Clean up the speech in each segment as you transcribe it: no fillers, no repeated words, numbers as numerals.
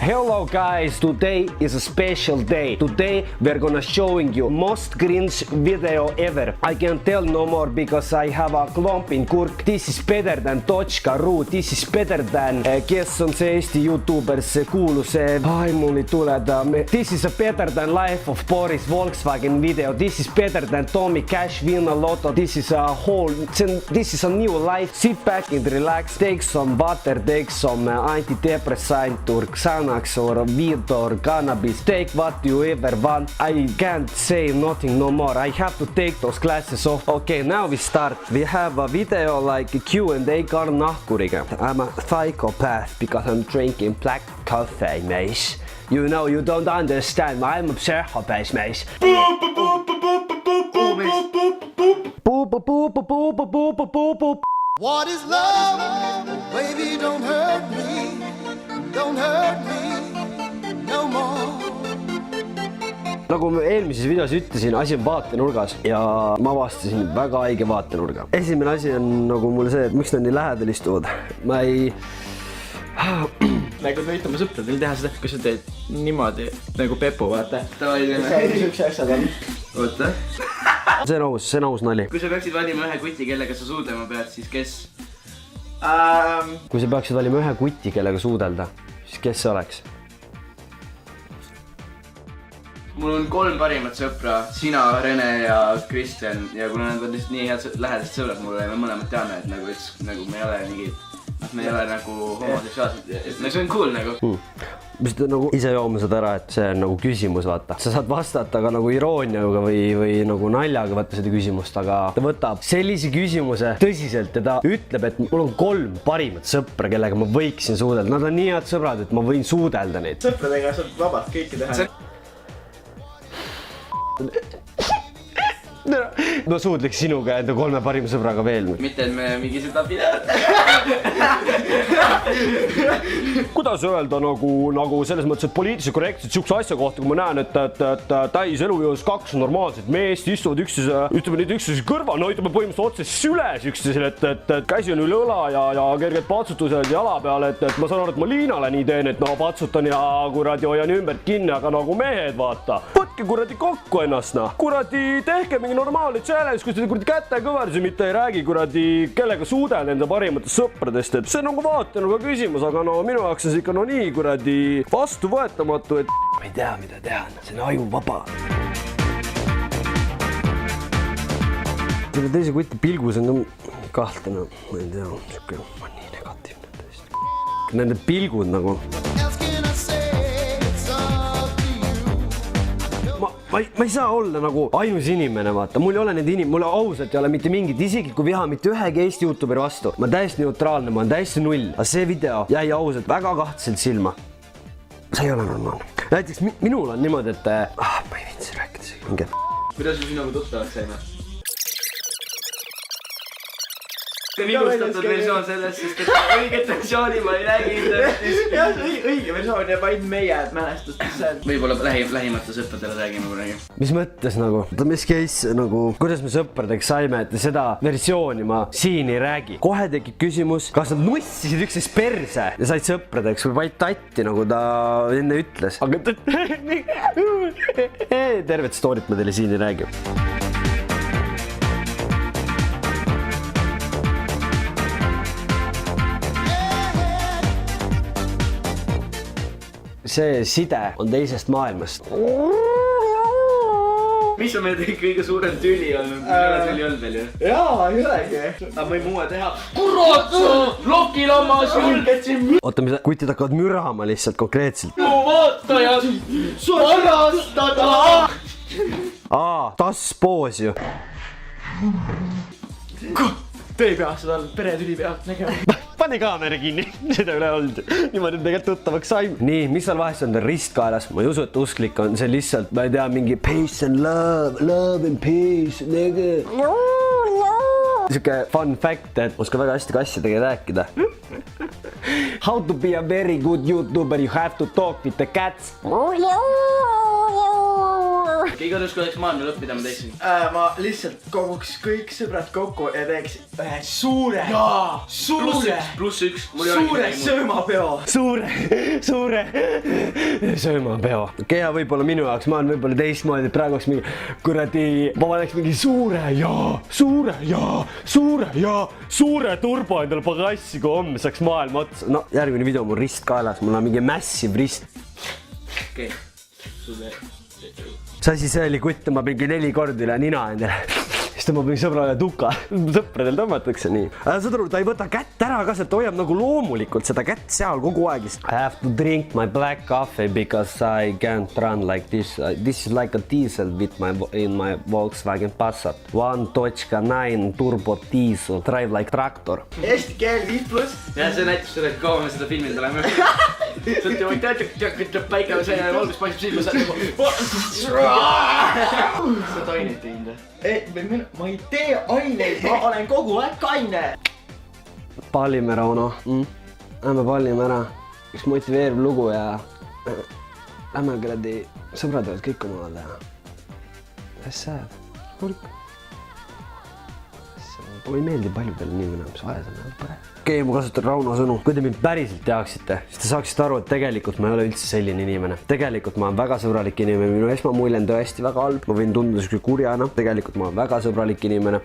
Hello guys, today is a special day. Today we're gonna showing you most cringe video ever. I can't tell no more because I have a klomp in kurk. This is better than Tochka.ru. This is better than kes on see Eesti YouTubers, see kuulus, mul ei tule ta. This is a better than Life of Boris Volkswagen video. This is better than Tommy Cash win a lotto. This is a whole, this is a new life. Sit back and relax. Take some water, take some antidepressant or Xanax or weed or cannabis. Take what you ever want. I can't say nothing no more. I have to take those glasses off. Okay, now we start. We have a video like Q&A Karl Nahkuriga. I'm a psychopath because I'm drinking black coffee, mate. You know, you don't understand. I'm a psychopath, mate. What is love? Baby, don't hurt me. Don't hurt me no more. Nagu ma eelmises videos ütlesin, asi on vaatenurgas ja ma avastasin väga haige vaatenurga. Esimene asi on nagu mulle see, et miks nad nii lähedal istuvad. Ma ei... Nagu me ütleme sõpradel teha seda, kui sa teed niimoodi nagu Pepu, vaata. Üks asjad on. Oota. See on aus nali. Kui sa peaksid valima ühe kuti, kellega sa suudlema pead, siis kes? Kui sa peaksid valima ühe kuti, kellega suudelda, siis kes see oleks? Mul on 3 parimat sõpra, sina, Rene ja Kristjan. Ja kuna nad on lihtsalt nii head lähedast sõbrad mulle ja me mõlemad teame, et nagu me ei ole mingi... Me ei ole nagu homoseksuaalsed, see on cool nagu. Mis te nagu ise jooma seda ära, et see on nagu küsimus, vaata. Sa saad vastata ka nagu irooniaga või nagu naljaga võtta seda küsimust, aga ta võtab sellise küsimuse tõsiselt ja ta ütleb, et mul on 3 parimat sõpra, kellega ma võiksin suudelda. Nad on nii head sõbrad, et ma võin suudelda neid. Sõpradega saab vabalt kõike teha. Ma suudleks sinuga enda 3 parima sõbraga veel. Mitte, et me mingi seda pidanud. Kuidas öelda nagu selles mõttes, et poliitiliselt korrektselt siukse asja kohta, kui ma näen, et täis elujõus 2 normaalsed meest istuvad üksteise kõrva, no ütleme põhimõtteliselt otses süles üksteisele, et käsi on üle õla ja kerged patsutused jala peale, et ma saan aru, et ma Liinale nii teen, et no patsutan ja kuradi hoian ümbert kinni, aga nagu mehed, vaata. Võtke kuradi kokku ennast, kuradi tehke mingi normaalne challenge, kus te kuradi käte kõverdusi mitte ei räägi kuradi, kellega suudel enda parimatest sõpradest, et see on nagu vaatenuga küsimus, aga no minu jaoks on see ikka no nii kuradi vastuvõetamatu, et ma ei tea, mida teha, see on aju vaba. Selle teise kuti pilgus on kahtlane, ma ei tea, ma on nii negatiivne tõesti. Nende pilgud nagu... Ma ei saa olla nagu ainus inimene, vaata. Mul ei ole need mul ausalt ei ole mitte mingit, isegi kui viha mitte ühegi Eesti YouTuberi vastu. Ma täiesti neutraalne, ma olen täiesti null. Aga see video jäi ausalt väga kahtselt silma. See ei ole normaalne. Näiteks minul on niimoodi, et... ma ei viitsi rääkida see mingi. Kuidas me sinuga tuttavaks saime? See on ilustatud versioon sellest, sest et õiget versiooni ma ei räägi internetis. Jah, õige versioon ja vaid meie mälestust. Võib-olla lähimate sõpradele räägime kunagi. Mis mõttes nagu? Mis case nagu, kuidas me sõpradeks saime, et seda versiooni ma siin ei räägi. Kohe tekib küsimus, kas nad nussisid üksteist perse ja said sõpradeks või vaid tatti, nagu ta enne ütles. Aga tervet stoorit ma teile siin ei räägi. See side on teisest maailmast. Mis on meil kõige suurem tüli olnud? Meil ei ole tüli olnud veel ju? Jaa, ei olegi. Aga ma ei muue teha. Kurat! Lokil oma sulgetsin! Oota, mis kutid hakkavad mürama lihtsalt konkreetselt. Vaatajad! Varastada! Tas poos ju. Te ei pea seda peretüli pealt nägema. Pani kaamera kinni, seda üle olnud. Niimoodi tegelikult tuttavaks saime. Nii, mis seal vahest on ristkaelas? Ma ei usu, et usklik on see lihtsalt, ma ei tea, mingi peace and love and peace, nege. Siuke fun fact, et oska väga hästi kassidega rääkida. How to be a very good YouTuber, you have to talk with the cats. igatahes kui oleks maailma lõpp, mida ma teeksin? Ma lihtsalt koguks kõik sõbrad kokku ja teeks ühe suure pluss üks. suure söömapeo. Suure söömapeo. Keha võib-olla minu jaoks, ma olen võib-olla teistmoodi, praegu oleks mingi kuradi, ma paneks mingi suure turbo endale pagassi, kui homme saaks maailma otsa. No järgmine video mul rist kaelas, mul on mingi massive rist. Okei. See asi see oli kutt, ma mingi 4 korda üle nina endale. Siis ta ma mingi sõbrale tuka. Sõpradel tõmmatakse nii. Saad aru, ta ei võta kätt ära ka, ta hoiab nagu loomulikult seda kätt seal kogu aeg. I have to drink my black coffee because I can't run like this. This is like a diesel in my Volkswagen Passat. 1.9 turbo diesel, drive like tractor. Eesti keel 5+. Ja see näitab seda, et kaua me seda filminud oleme. Sõlt ju võid päike või see valgus paistab silma. Seda aineid teinud. Ma ei tee aineid, ma olen kogu aeg kaine. Pallime ära, Ono. Lähme pallime ära. Üks motiveeriv lugu ja lähme kuradi sõbrad võivad kõik omal teha. Mis sääd? Hulk. Mulle ei meeldi paljudele nii mõne, mis ajas on pare. Okei, ma kasutan Rauno sõnu. Kui te mind päriselt teaksite, siis te saaksite aru, et tegelikult ma ei ole üldse selline inimene. Tegelikult ma olen väga sõbralik inimene. Minu esmamulje on tõesti väga halb. Ma võin tunda selline kurjana. Tegelikult ma olen väga sõbralik inimene.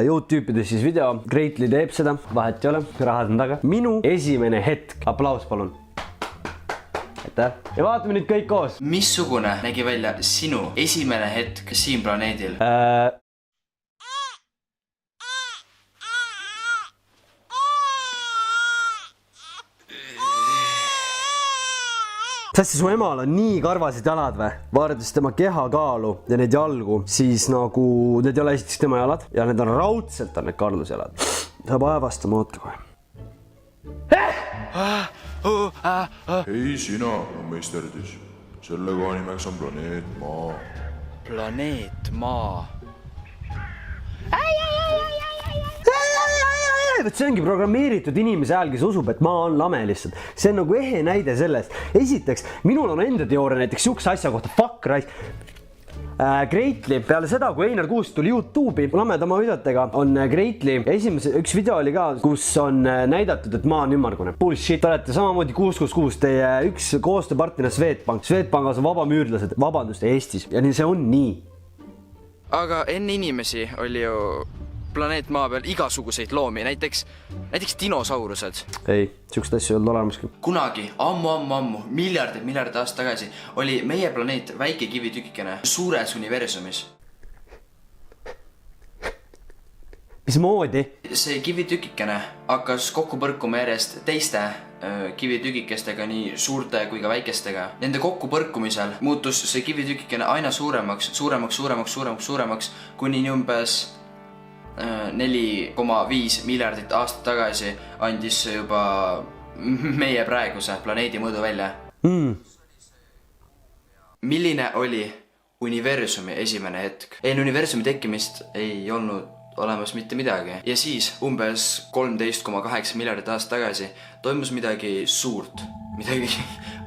Youtube-ide siis video. Greatly teeb seda. Vahet ei ole. Rahad on taga. Minu esimene hetk. Aplaus, palun. Aitäh. Ja vaatame nüüd kõik koos. Missugune nägi välja sinu esimene hetk siin planeedil? Sest su emal on nii karvased jalad või? Vaadates tema kehakaalu ja need jalgu, siis nagu need ei ole esiteks tema jalad ja need on raudselt on need Carlose jalad. Saab aevastama, oota kohe. Hei sina, meisterdis. Selle koha nimeks on planeet Maa. Planeet Maa. See ongi programmeeritud inimese hääl, kes usub, et maa on lame lihtsalt. See on nagu ehe näide sellest. Esiteks, minul on enda teooria näiteks siukse asja kohta. Fuck rice. Greatly, peale seda, kui Einar Kuusk tuli YouTube'i lamedama videotega, on Greatly üks video oli ka, kus on näidatud, et maa on ümmargune. Bullshit, olete samamoodi 666, teie üks koostööpartner Swedbank. Swedbankas on vabamüürlased, vabandust, Eestis. Ja see on nii. Aga enne inimesi oli ju planeet Maa peal igasuguseid loomi, näiteks dinosaurused. Ei, siukest asja ei olnud olemaski. Kunagi, ammu, miljardid aastat tagasi oli meie planeet väike kivitükikene suures universumis. Mismoodi? See kivitükikene hakkas kokku põrkuma järjest teiste kivitükikestega, nii suurte kui ka väikestega. Nende kokku põrkumisel muutus see kivitükikene aina suuremaks, kuni umbes 4,5 miljardit aastat tagasi andis juba meie praeguse planeedi mõõdu välja. Milline oli universumi esimene hetk? Enne universumi tekkimist ei olnud olemas mitte midagi. Ja siis umbes 13,8 miljardit aastat tagasi toimus midagi suurt. Midagi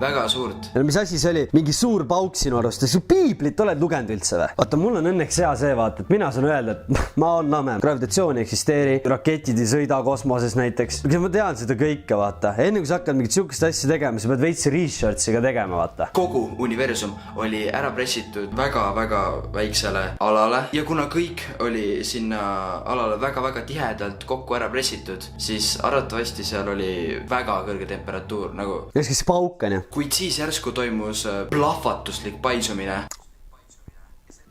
väga suurt. Mis asi see oli? Mingi suur pauk sinu arust. Su piiblit oled lugenud üldse või? Vaata, mul on õnneks hea see vaata, et mina saan öelda, et maa on lame. Gravitatsioon ei eksisteeri, raketid ei sõida kosmoses näiteks. Ma tean seda kõike, vaata. Enne kui sa hakkad mingit siukest asja tegema, sa pead veits research'i ka tegema, vaata. Kogu universum oli ära pressitud väga-väga väiksele alale ja kuna kõik oli sinna alale väga-väga tihedalt kokku ära pressitud, siis arvatavasti seal oli väga kõrge temperatuur nagu kes pauk on ju. Kuid siis järsku toimus plahvatuslik paisumine.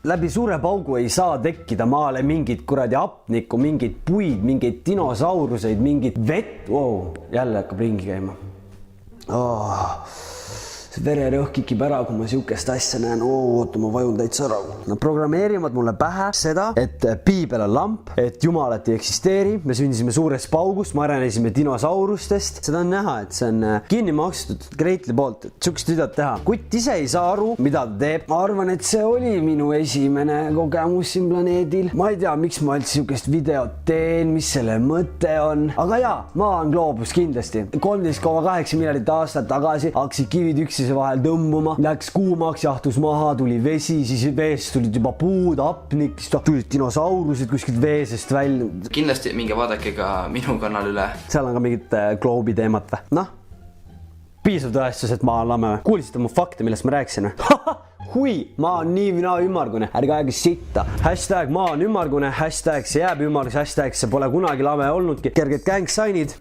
Läbi suure paugu ei saa tekkida maale mingit kuradi hapnikku, mingit puid, mingit dinosauruseid, mingit vett. Wow, jälle hakkab ringi käima. See vererõhk kikib ära, kui ma siukest asja näen. Oota, ma vajun täitsa ära. Nad programmeerivad mulle pähe seda, et piibel on lamp, et jumalat ei eksisteeri. Me sündisime suures paugust, ma arenesime dinosaurustest. Seda on näha, et see on kinni makstud Greatly poolt, et siukest videot teha. Kutt ise ei saa aru, mida ta teeb. Ma arvan, et see oli minu esimene kogemus siin planeedil. Ma ei tea, miks ma üldse siukest videot teen, mis selle mõte on. Aga jaa, maa on gloobus kindlasti. 13,8 miljardit aastat tagasi hakkasid kivitüksi hakkasin see vahel tõmbuma, läks kuumaks, jahtus maha, tuli vesi, siis veest tulid juba puud, hapnik, siis tulid dinosaurused kuskilt veesest välja. Kindlasti minge vaadake ka minu kanal üle. Seal on ka mingid gloobi teemat või? Noh, piisav tõestus, et ma olen lame. Kuulisite mu fakte, millest ma rääkisin? Hui, ma on nii mina ümmargune, ärge aega sitta. Hashtag ma on ümmargune, hashtag see jääb ümmargus, hashtag see pole kunagi lame olnudki. Kerged gangsignid.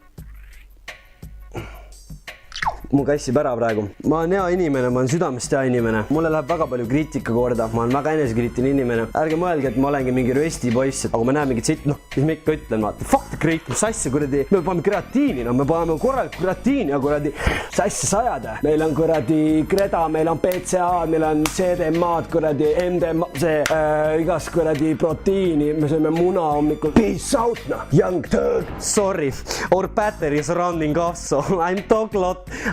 Mu kassib ära praegu. Ma olen hea inimene, ma olen südamest hea inimene. Mulle läheb väga palju kriitika korda, ma olen väga enesekriitiline inimene. Ärge mõelge, et ma olengi mingi rösti poiss, aga ma näen mingit sitt, noh, mis ma ikka ütlen, vaata. Fuck the great, mis asja kuradi, me paneme kreatiini, no me paneme korralik kreatiini ja kuradi sassi sajada. Meil on kuradi Greda, meil on PCA, meil on CDMA-d, kuradi MDMA, igas kuradi proteiini, me sööme muna hommikul. Peace out, noh, young thug. Sorry, our battery is running off, so I'm talk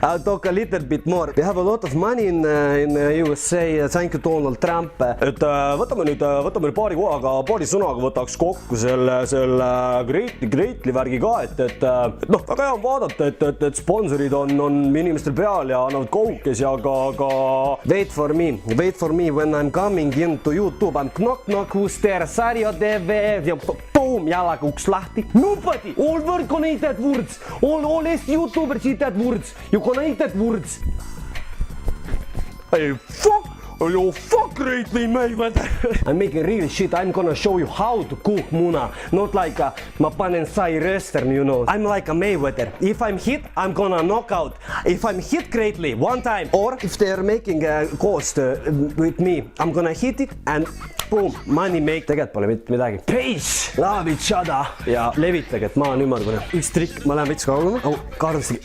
I'll talk a little bit more. We have a lot of money in USA. Thank you Donald Trump. Et võtame nüüd paari sõnaga võtaks kokku selle Greatly värgi ka, et noh, väga hea on vaadata, et sponsorid on inimestel peal ja annavad koukes ja ka wait for me when I'm coming into YouTube. I'm knock, who's there? Sario TV ja boom, jalaga uks lahti. Nobody, all work on eat that words. All Eesti YouTubers eat that words. You can eat that words. Hey, fuck Greatly Mayweather. I'm making real shit. I'm gonna show you how to cook muna. Not like ma panen sai western, you know. I'm like a Mayweather. If I'm hit, I'm gonna knock out. If I'm hit Greatly one time, or if they're making a cost with me, I'm gonna hit it and boom, money make. Tegelikult pole mitte midagi. Peace, love each other ja levitage, et ma olen ümmargune. Üks trikk, ma lähen veits kaugemale. Kaardustagi.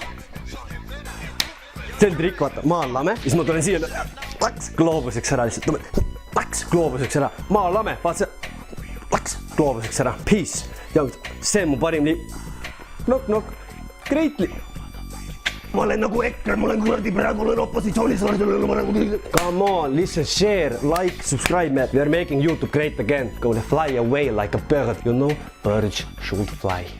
See on trikk, vaata, ma olen lame, siis ma tulen siia, läks gloobuseks ära lihtsalt, läks gloobuseks ära, ma olen lame, vaata see, läks gloobuseks ära, peace, see on mu parim knock, Greatly. Ma olen nagu EKRE, ma olen kuradi praegu olen opositsioonis. Come on, listen, share, like, subscribe, man. We are making YouTube great again. Gonna fly away like a bird, you know? Birds should fly.